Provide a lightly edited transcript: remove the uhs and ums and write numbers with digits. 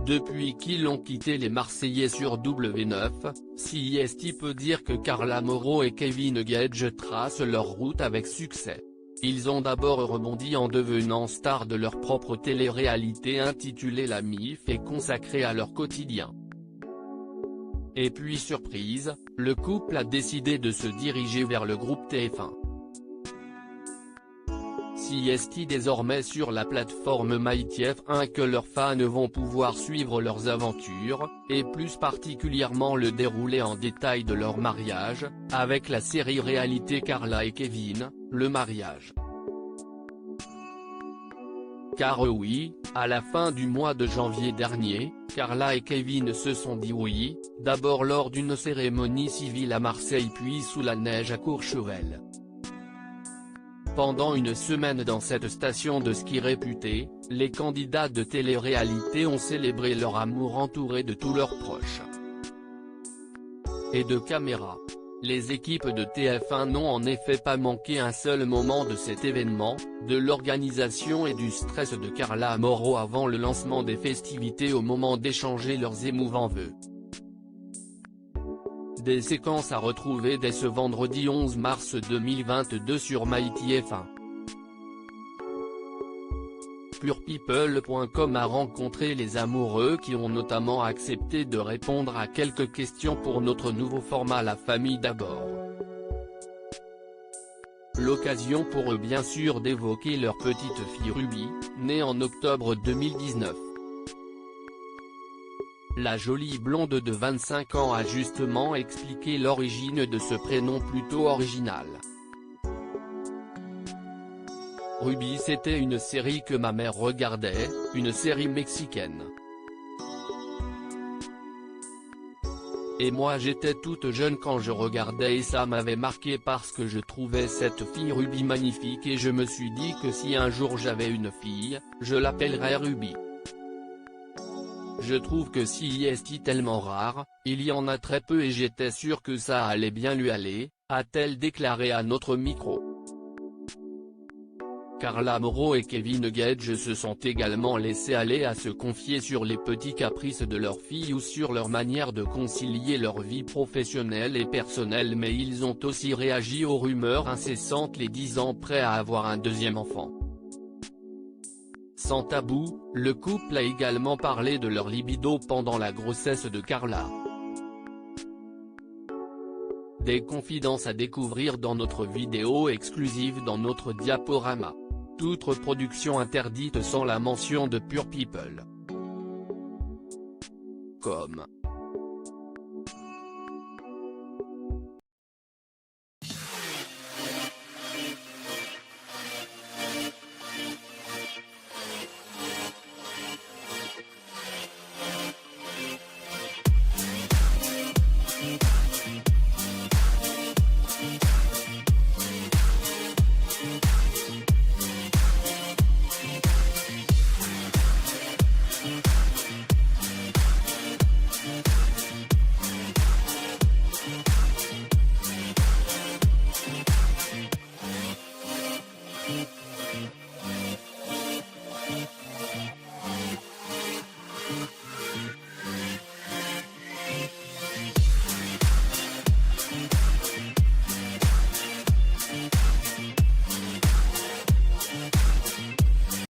Depuis qu'ils ont quitté les Marseillais sur W9, CIST peut dire que Carla Moreau et Kevin Gage tracent leur route avec succès. Ils ont d'abord rebondi en devenant stars de leur propre télé-réalité intitulée La Mif et consacrée à leur quotidien. Et puis surprise, le couple a décidé de se diriger vers le groupe TF1. CIST désormais sur la plateforme MyTF1 que leurs fans vont pouvoir suivre leurs aventures, et plus particulièrement le déroulé en détail de leur mariage, avec la série réalité Carla et Kevin, le mariage. Car oui, à la fin du mois de janvier dernier, Carla et Kevin se sont dit oui, d'abord lors d'une cérémonie civile à Marseille puis sous la neige à Courchevel. Pendant une semaine dans cette station de ski réputée, les candidats de télé-réalité ont célébré leur amour entourés de tous leurs proches et de caméras. Les équipes de TF1 n'ont en effet pas manqué un seul moment de cet événement, de l'organisation et du stress de Carla Moreau avant le lancement des festivités au moment d'échanger leurs émouvants vœux. Des séquences à retrouver dès ce vendredi 11 mars 2022 sur MyTF1. PurePeople.com a rencontré les amoureux qui ont notamment accepté de répondre à quelques questions pour notre nouveau format La Famille d'abord. L'occasion pour eux bien sûr d'évoquer leur petite fille Ruby, née en octobre 2019. La jolie blonde de 25 ans a justement expliqué l'origine de ce prénom plutôt original. Ruby, c'était une série que ma mère regardait, une série mexicaine. Et moi j'étais toute jeune quand je regardais et ça m'avait marqué parce que je trouvais cette fille Ruby magnifique et je me suis dit que si un jour j'avais une fille, je l'appellerais Ruby. Je trouve que CIST tellement rare, il y en a très peu et j'étais sûr que ça allait bien lui aller, a-t-elle déclaré à notre micro. Carla Moreau et Kevin Gage se sont également laissés aller à se confier sur les petits caprices de leur fille ou sur leur manière de concilier leur vie professionnelle et personnelle, mais ils ont aussi réagi aux rumeurs incessantes les disant prêts à avoir un deuxième enfant. Sans tabou, le couple a également parlé de leur libido pendant la grossesse de Carla. Des confidences à découvrir dans notre vidéo exclusive dans notre diaporama. Toute reproduction interdite sans la mention de PurePeople.com.